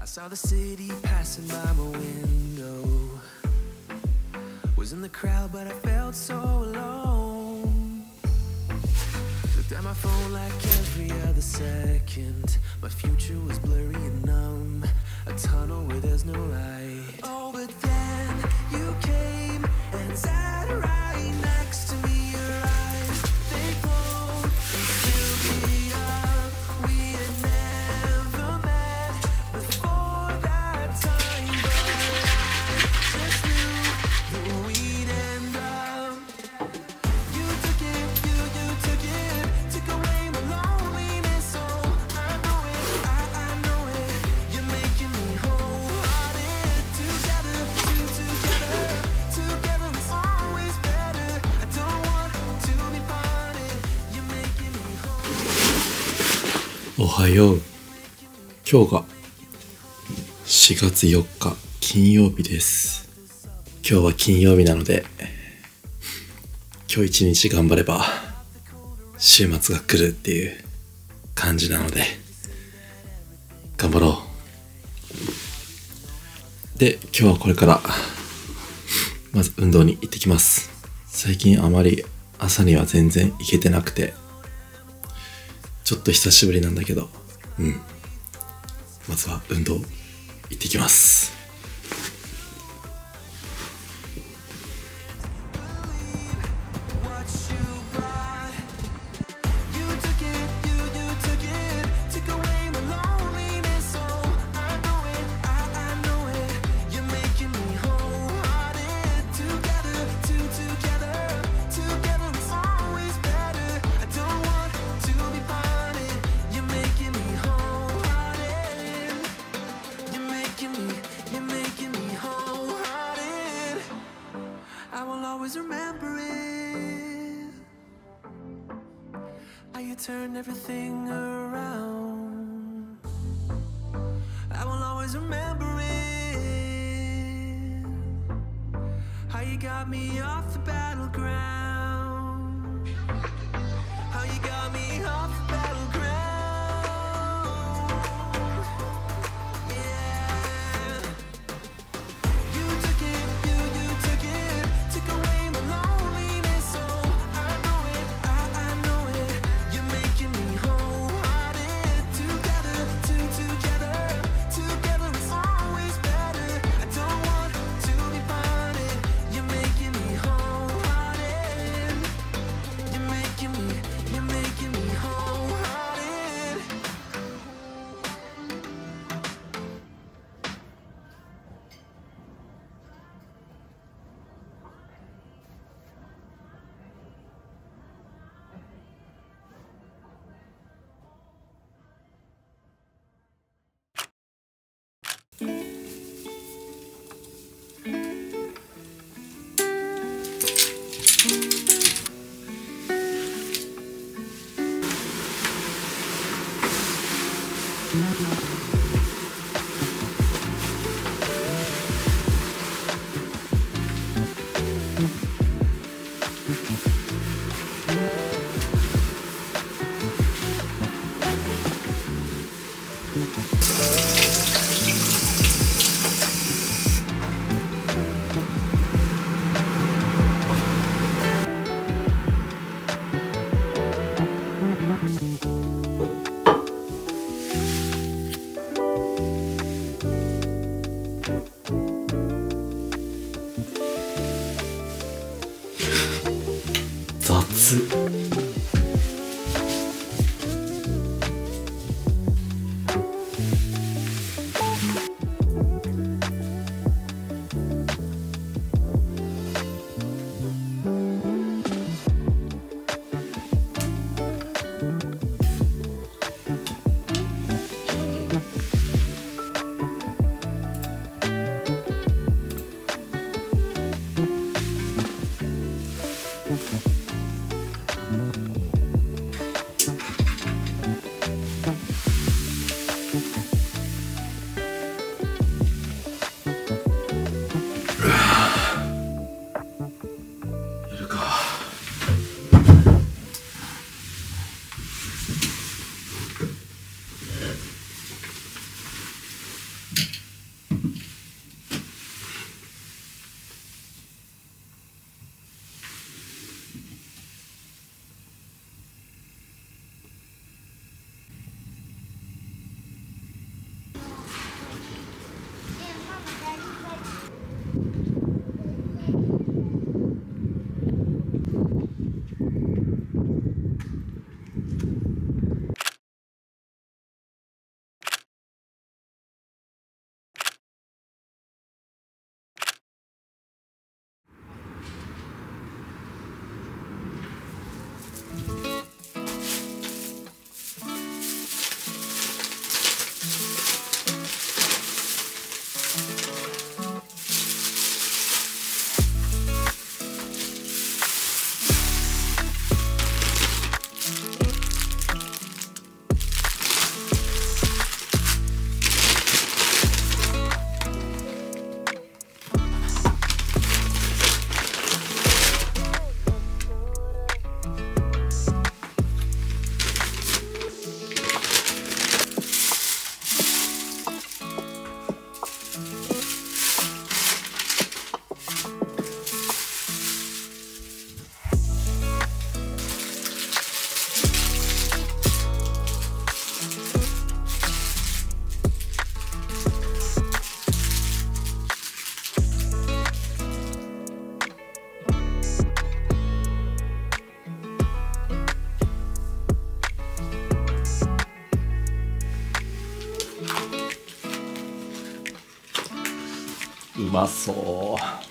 I saw the city passing by my window. Was in the crowd, but I felt so alone. Looked at my phone like every other second. My future was blurry and numb, a tunnel where there's no light. Oh, but then you came and sat right next to me. Your eyes, they glowed and filled me up. We had never met before that time, but I just knew that we'd end up. You took it, you took it, took away my loneliness. Oh, I know it, I know it. You're making me wholehearted. Together, together it's always better. I don't want to be parted. You're making me whole. おはよう。今日が4月4日金曜日です。今日は金曜日なので、今日一日頑張れば週末が来るっていう感じなので頑張ろう。で、今日はこれからまず運動に行ってきます。最近あまり朝には全然行けてなくて、ちょっと久しぶりなんだけど、まずは運動行ってきます。Always remember it, how you turned everything around. I will always remember it, how you got me off the battleground, how you got me off the battleground. Yeah, you took it, you took it, took away my loneliness. Oh, I know it, I know it. You're making me wholehearted. Together, together it's always better. I don't want to be parted. You're making me wholehearted. うまそう。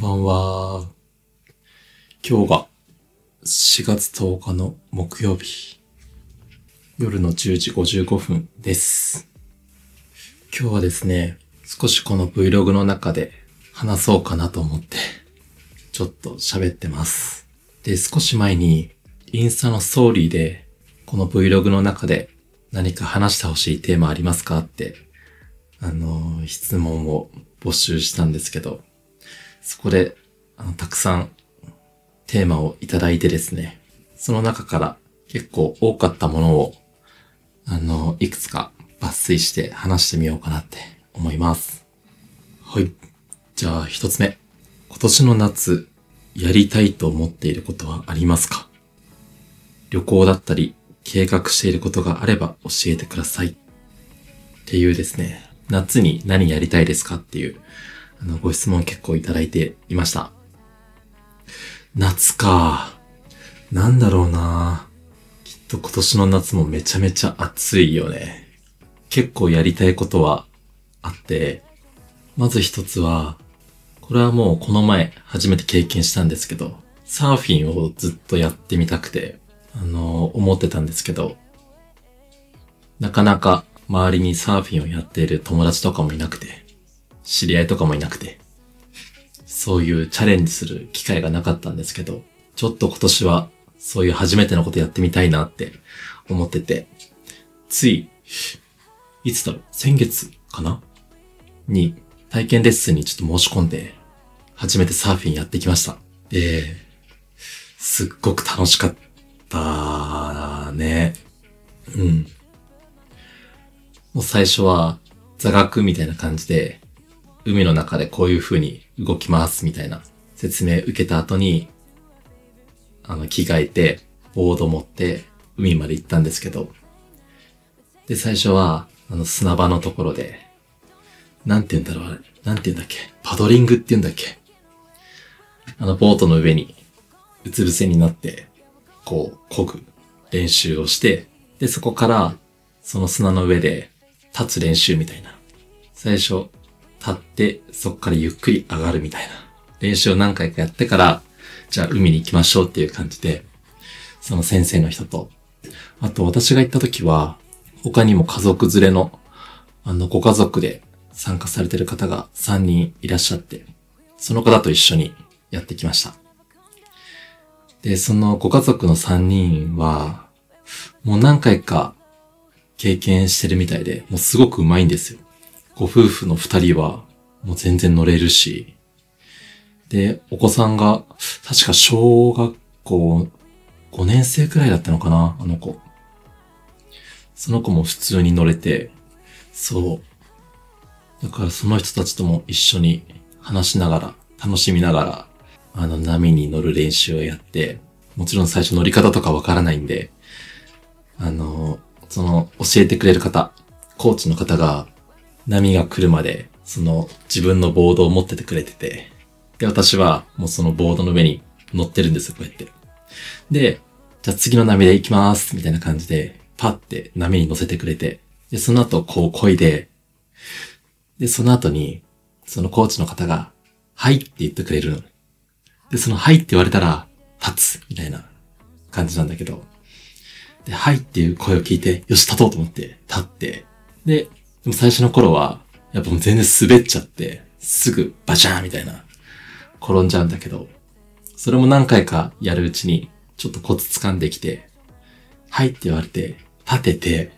ばんは。今日が4月10日の木曜日。夜の10時55分です。今日はですね、少しこの Vlog の中で話そうかなと思って、ちょっと喋ってます。で、少し前にインスタのストーリーで、この Vlog の中で何か話してほしいテーマありますかって、質問を募集したんですけど、そこで、たくさんテーマをいただいてですね、その中から結構多かったものを、いくつか抜粋して話してみようかなって思います。はい。じゃあ一つ目。今年の夏、やりたいと思っていることはありますか？旅行だったり、計画していることがあれば教えてください。っていうですね、夏に何やりたいですかっていう、ご質問結構いただいていました。夏か。なんだろうな。きっと今年の夏もめちゃめちゃ暑いよね。結構やりたいことはあって、まず一つは、これはもうこの前初めて経験したんですけど、サーフィンをずっとやってみたくて、思ってたんですけど、なかなか周りにサーフィンをやっている友達とかもいなくて、知り合いとかもいなくて、そういうチャレンジする機会がなかったんですけど、ちょっと今年はそういう初めてのことやってみたいなって思ってて、つい、いつだろう、先月かなに体験レッスンにちょっと申し込んで、初めてサーフィンやってきました。で、すっごく楽しかったね。うん。もう最初は座学みたいな感じで、海の中でこういう風に動きますみたいな説明受けた後に、着替えて、ボード持って海まで行ったんですけど、で、最初は、砂場のところで、なんて言うんだろう、あれ。なんて言うんだっけ。パドリングって言うんだっけ。ボートの上に、うつ伏せになって、こう、漕ぐ練習をして、で、そこから、その砂の上で、立つ練習みたいな。最初、立って、そこからゆっくり上がるみたいな。練習を何回かやってから、じゃあ海に行きましょうっていう感じで、その先生の人と、あと私が行った時は、他にも家族連れの、ご家族で参加されてる方が3人いらっしゃって、その方と一緒にやってきました。で、そのご家族の3人は、もう何回か経験してるみたいで、もうすごく上手いんですよ。ご夫婦の2人は、もう全然乗れるし、で、お子さんが、確か小学校5年生くらいだったのかな、あの子。その子も普通に乗れて、そう。だからその人たちとも一緒に話しながら、楽しみながら、波に乗る練習をやって、もちろん最初乗り方とかわからないんで、その教えてくれる方、コーチの方が、波が来るまで、自分のボードを持っててくれてて、で、私はもうそのボードの上に乗ってるんですよ、こうやって。で、じゃあ次の波で行きます、みたいな感じで、パッて波に乗せてくれて、で、その後こう漕いで、で、その後に、そのコーチの方が、はいって言ってくれるの。で、そのはいって言われたら、立つ、みたいな感じなんだけど、で、はいっていう声を聞いて、よし、立とうと思って、立って、でも最初の頃は、やっぱもう全然滑っちゃって、すぐバシャーンみたいな、転んじゃうんだけど、それも何回かやるうちに、ちょっとコツ掴んできて、はいって言われて、立てて、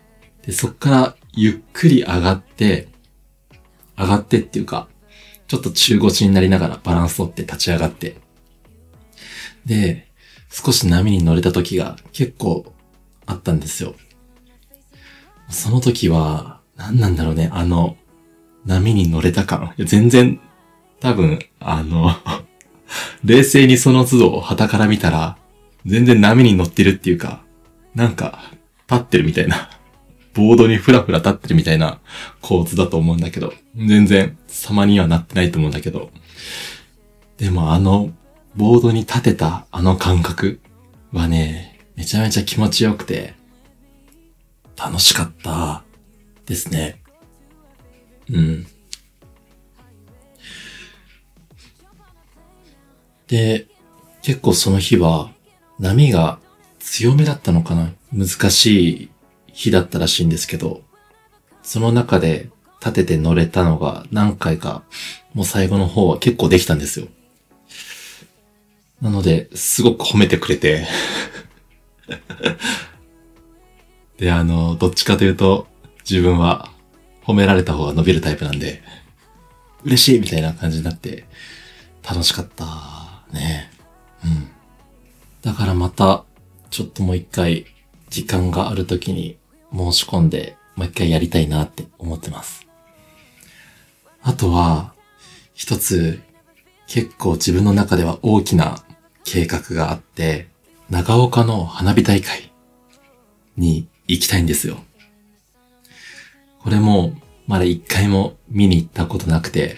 で、そっからゆっくり上がってっていうか、ちょっと中腰になりながらバランス取って立ち上がって、で、少し波に乗れた時が結構あったんですよ。その時は、何なんだろうね、波に乗れた感。いや全然、多分、冷静にその都度傍から見たら、全然波に乗ってるっていうか、なんか、立ってるみたいな。ボードにフラフラ立ってるみたいな構図だと思うんだけど、全然様にはなってないと思うんだけど、でもボードに立てた感覚はね、めちゃめちゃ気持ちよくて、楽しかったですね。うん。で、結構その日は波が強めだったのかな？難しい日だったらしいんですけど、その中で立てて乗れたのが何回か、もう最後の方は結構できたんですよ。なので、すごく褒めてくれて。で、どっちかというと、自分は褒められた方が伸びるタイプなんで、嬉しいみたいな感じになって、楽しかったね。うん。だからまた、ちょっともう一回、時間がある時に申し込んで、もう一回やりたいなって思ってます。あとは、一つ、結構自分の中では大きな計画があって、長岡の花火大会に行きたいんですよ。これも、まだ一回も見に行ったことなくて、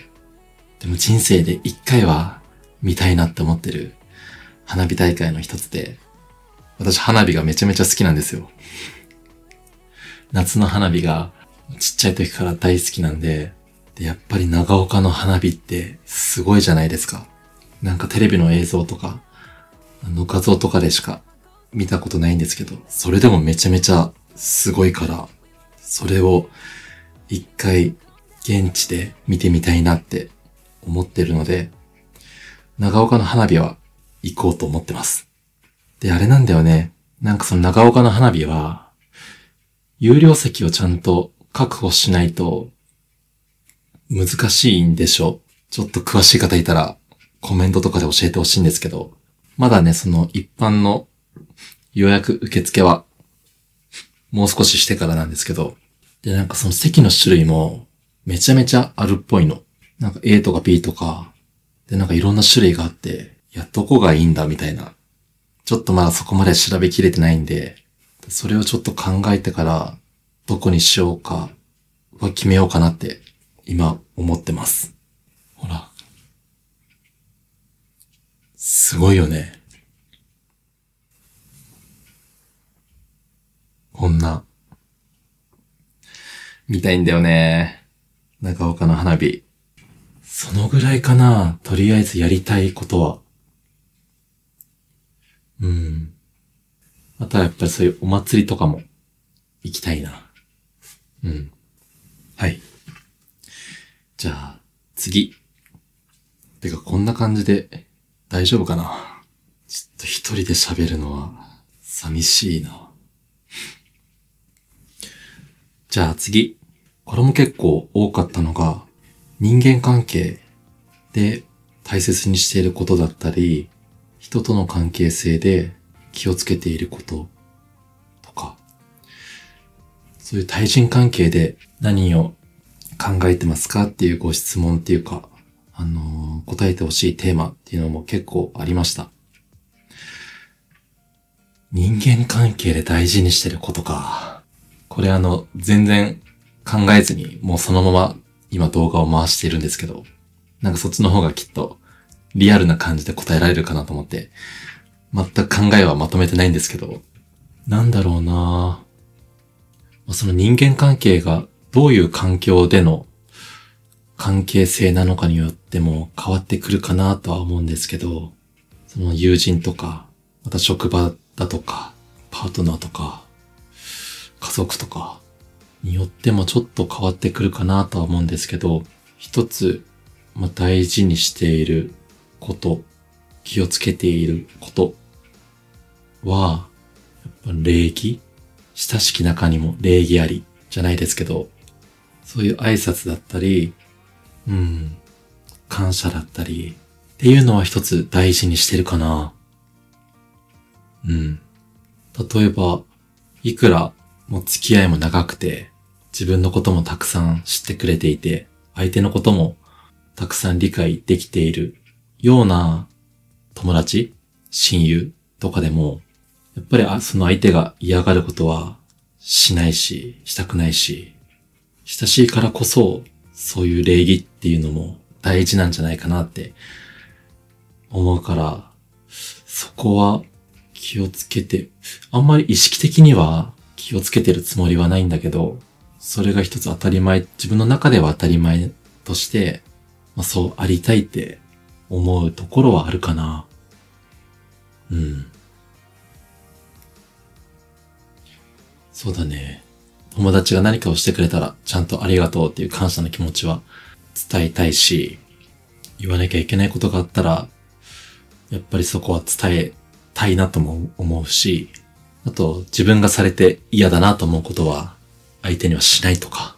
でも人生で一回は見たいなって思ってる花火大会の一つで、私花火がめちゃめちゃ好きなんですよ。夏の花火がちっちゃい時から大好きなんで、で、やっぱり長岡の花火ってすごいじゃないですか。なんかテレビの映像とか、画像とかでしか見たことないんですけど、それでもめちゃめちゃすごいから、それを一回現地で見てみたいなって思ってるので、長岡の花火は行こうと思ってます。で、あれなんだよね。なんかその長岡の花火は、有料席をちゃんと確保しないと難しいんでしょ。ちょっと詳しい方いたらコメントとかで教えてほしいんですけど、まだね、その一般の予約受付はもう少ししてからなんですけど、で、なんかその席の種類もめちゃめちゃあるっぽいの。なんか A とか B とか、で、なんかいろんな種類があって、いや、どこがいいんだみたいな。ちょっとまだそこまで調べきれてないんで、それをちょっと考えてから、どこにしようかは決めようかなって今思ってます。ほら。すごいよね。こんな。見たいんだよね。長岡の花火。そのぐらいかな。とりあえずやりたいことは。あとはやっぱりそういうお祭りとかも行きたいな。はい。じゃあ、次。てかこんな感じで大丈夫かな。ちょっと一人で喋るのは寂しいな。じゃあ次。これも結構多かったのが、人間関係で大切にしていることだったり、人との関係性で気をつけていることとか、そういう対人関係で何を考えてますかっていうご質問っていうか、答えてほしいテーマっていうのも結構ありました。人間関係で大事にしてることか。これ全然考えずにもうそのまま今動画を回しているんですけど、なんかそっちの方がきっとリアルな感じで答えられるかなと思って、全く考えはまとめてないんですけど、なんだろうなぁ。その人間関係がどういう環境での関係性なのかによっても変わってくるかなとは思うんですけど、その友人とか、また職場だとか、パートナーとか、家族とかによってもちょっと変わってくるかなとは思うんですけど、一つ、大事にしていること、気をつけていることは、やっぱ礼儀？親しき中にも礼儀ありじゃないですけど、そういう挨拶だったり、感謝だったりっていうのは一つ大事にしてるかな。例えば、いくらもう付き合いも長くて、自分のこともたくさん知ってくれていて、相手のこともたくさん理解できているような友達、親友とかでも、やっぱりその相手が嫌がることはしないし、したくないし、親しいからこそ、そういう礼儀っていうのも大事なんじゃないかなって思うから、そこは気をつけて、あんまり意識的には気をつけてるつもりはないんだけど、それが一つ当たり前、自分の中では当たり前として、そうありたいって思うところはあるかな。うん。そうだね。友達が何かをしてくれたら、ちゃんとありがとうっていう感謝の気持ちは伝えたいし、言わなきゃいけないことがあったら、やっぱりそこは伝えたいなとも思うし、あと自分がされて嫌だなと思うことは相手にはしないとか、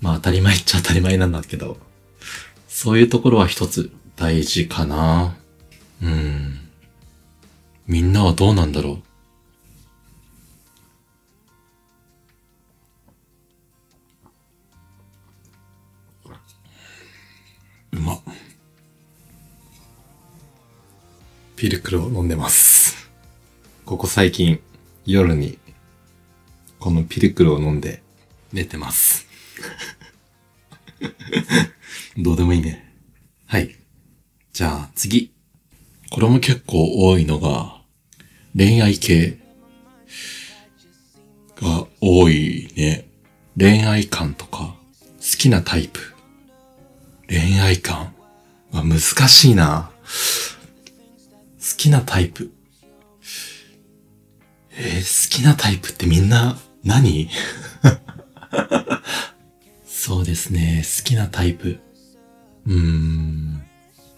まあ当たり前っちゃ当たり前なんだけど、そういうところは一つ大事かな。みんなはどうなんだろう。うまっ。ピルクルを飲んでます。ここ最近夜にこのピルクルを飲んで寝てます。どうでもいいね。はい。じゃあ次。これも結構多いのが恋愛系が多いね。恋愛観とか好きなタイプ。恋愛観は難しいな。好きなタイプ。好きなタイプってみんな何？そうですね。好きなタイプ。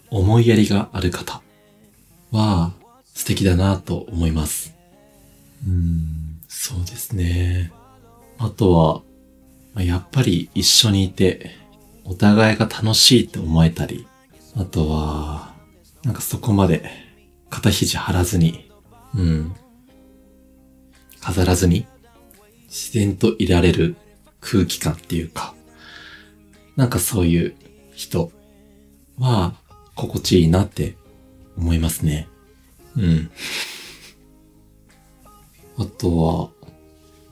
思いやりがある方は素敵だなと思います。そうですね。あとは、やっぱり一緒にいてお互いが楽しいって思えたり、あとは、なんかそこまで肩肘張らずに、飾らずに自然といられる空気感っていうか、なんかそういう人は心地いいなって思いますね。あとは、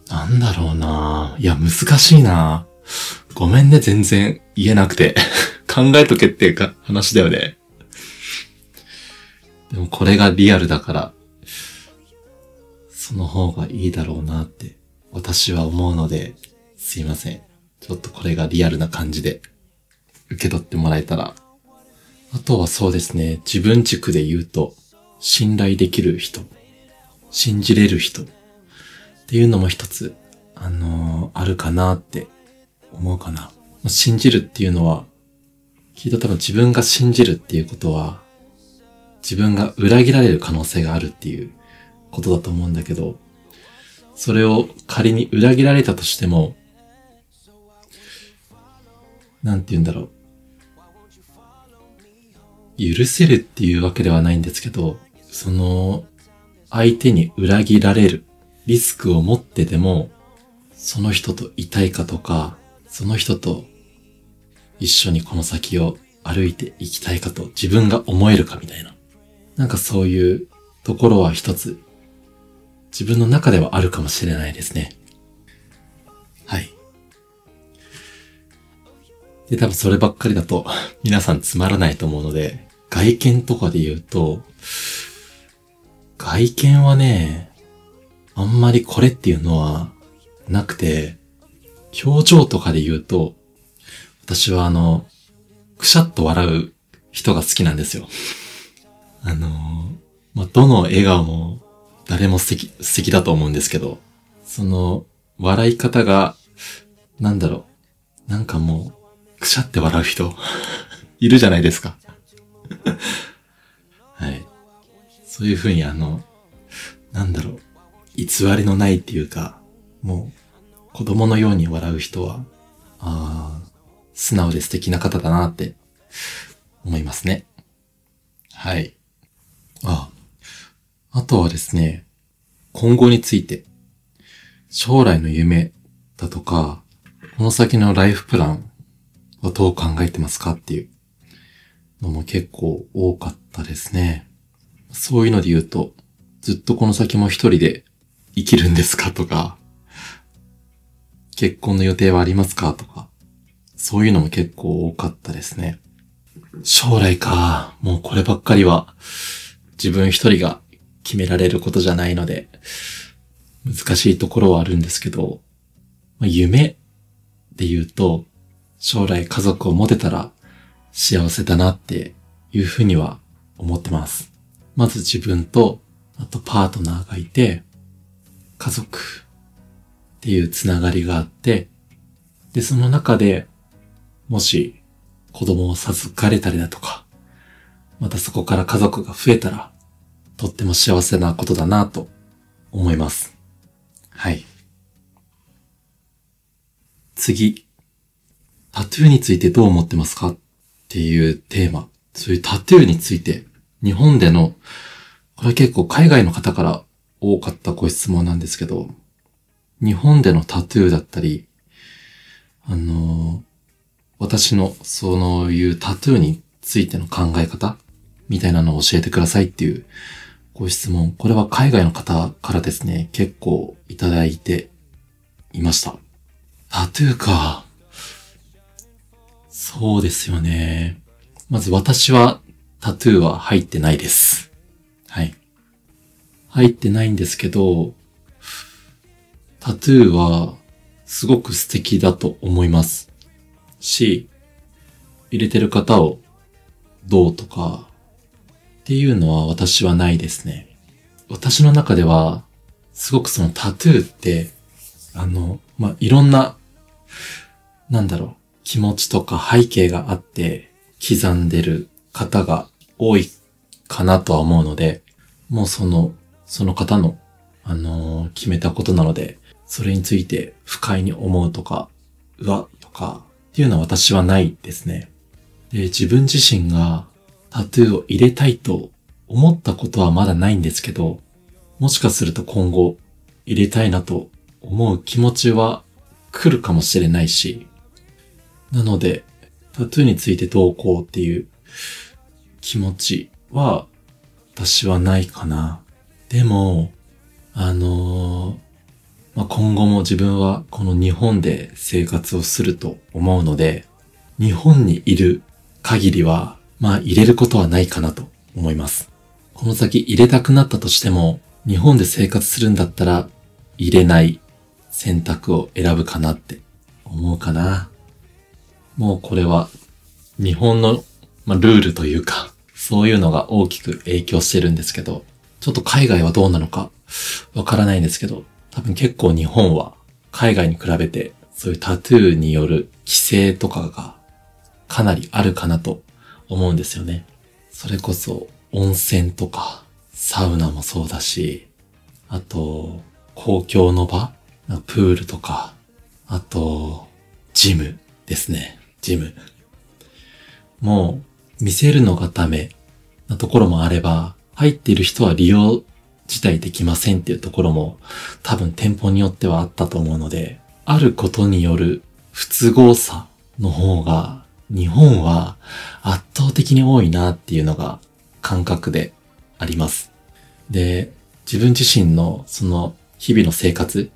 なんだろうな。いや、難しいな。ごめんね、全然言えなくて。考えとけっていうか話だよね。でもこれがリアルだから、その方がいいだろうなって私は思うので、すいません。ちょっとこれがリアルな感じで受け取ってもらえたら。あとはそうですね、自分軸で言うと、信頼できる人、信じれる人っていうのも一つ、あるかなって思うかな。信じるっていうのは、きっと多分自分が信じるっていうことは、自分が裏切られる可能性があるっていうことだと思うんだけど、それを仮に裏切られたとしても、なんて言うんだろう。許せるっていうわけではないんですけど、その相手に裏切られるリスクを持ってでも、その人といたいかとか、その人と一緒にこの先を歩いていきたいかと自分が思えるかみたいな。なんかそういうところは一つ自分の中ではあるかもしれないですね。はい。で、多分そればっかりだと皆さんつまらないと思うので、外見とかで言うと、外見はね、あんまりこれっていうのはなくて、表情とかで言うと、私はくしゃっと笑う人が好きなんですよ。どの笑顔も誰も素敵だと思うんですけど、その笑い方が、なんかもう、くしゃって笑う人、いるじゃないですか。はい。そういう風に偽りのないっていうか、もう、子供のように笑う人は、素直で素敵な方だなって思いますね。はい。あとはですね、今後について、将来の夢だとか、この先のライフプランはどう考えてますかっていうのも結構多かったですね。そういうので言うと、ずっとこの先も一人で生きるんですかとか、結婚の予定はありますかとか、そういうのも結構多かったですね。将来か、もうこればっかりは自分一人が決められることじゃないので、難しいところはあるんですけど、夢で言うと、将来家族を持てたら幸せだなっていうふうには思ってます。まず自分と、あとパートナーがいて、家族っていうつながりがあって、で、その中で、もし子供を授かれたりだとか、またそこから家族が増えたら、とっても幸せなことだなと思います。はい。次。タトゥーについてどう思ってますかっていうテーマ。そういうタトゥーについて、日本での、これ結構海外の方から多かったご質問なんですけど、日本でのタトゥーだったり、私のそういうタトゥーについての考え方みたいなのを教えてくださいっていうご質問。これは海外の方からですね、結構いただいていました。タトゥーか。そうですよね。まず私はタトゥーは入ってないです。はい。入ってないんですけど、タトゥーはすごく素敵だと思います。し、入れてる方をどうとかっていうのは私はないですね。私の中ではすごくそのタトゥーっていろんな気持ちとか背景があって刻んでる方が多いかなとは思うので、もうその方の決めたことなので、それについて不快に思うとか、とかっていうのは私はないですね。で、自分自身がタトゥーを入れたいと思ったことはまだないんですけど、もしかすると今後入れたいなと思う気持ちは来るかもしれないし、なのでタトゥーについてどうこうっていう気持ちは私はないかな。でも、今後も自分はこの日本で生活をすると思うので、日本にいる限りは、入れることはないかなと思います。この先入れたくなったとしても、日本で生活するんだったら、入れない選択を選ぶかなって思うかな。もうこれは日本の、ルールというか、そういうのが大きく影響してるんですけど、ちょっと海外はどうなのかわからないんですけど、多分結構日本は海外に比べてそういうタトゥーによる規制とかがかなりあるかなと思うんですよね。それこそ温泉とかサウナもそうだし、あと公共の場、プールとか、あとジムですね。ジム。もう見せるのがダメなところもあれば、入っている人は利用自体できませんっていうところも多分店舗によってはあったと思うので、あることによる不都合さの方が日本は圧倒的に多いなっていうのが感覚であります。で、自分自身のその日々の生活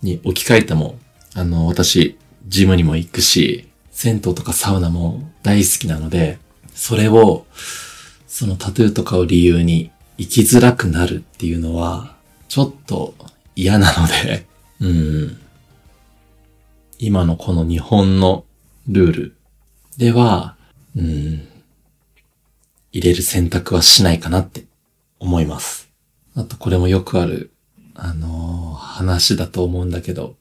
に置き換えても、私ジムにも行くし、銭湯とかサウナも大好きなので、それをそのタトゥーとかを理由に生きづらくなるっていうのはちょっと嫌なので、今のこの日本のルールでは、入れる選択はしないかなって思います。あとこれもよくある、話だと思うんだけど、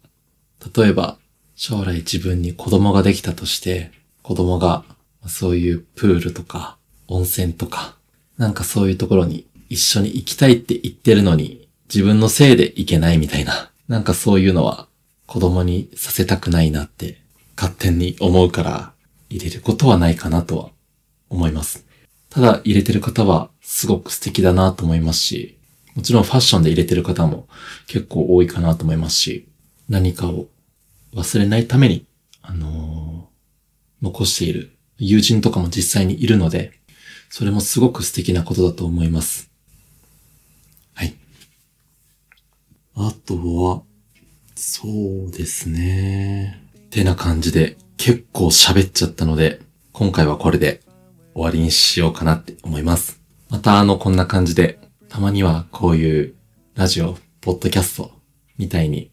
例えば将来自分に子供ができたとして、子供がそういうプールとか温泉とか、そういうところに一緒に行きたいって言ってるのに、自分のせいで行けないみたいな。そういうのは子供にさせたくないなって勝手に思うから入れることはないかなとは思います。ただ入れてる方はすごく素敵だなと思いますし、もちろんファッションで入れてる方も結構多いかなと思いますし、何かを忘れないために、残している友人とかも実際にいるので、それもすごく素敵なことだと思います。はい。あとは、そうですね。ってな感じで結構喋っちゃったので、今回はこれで終わりにしようかなって思います。またこんな感じで、たまにはこういうラジオ、ポッドキャストみたいに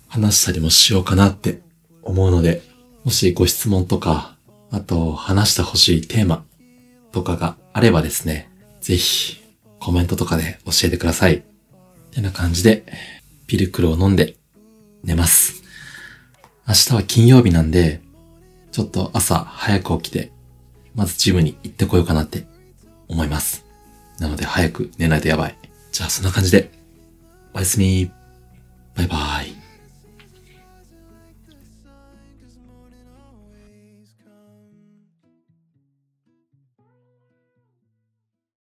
話したりもしようかなって思うので、もしご質問とか、あと話してほしいテーマとかがあればですね、ぜひコメントとかで教えてください。ってな感じで、ピルクルを飲んで寝ます。明日は金曜日なんで、ちょっと朝早く起きて、まずジムに行ってこようかなって思います。なので早く寝ないとやばい。じゃあそんな感じで、おやすみ。バイバイ。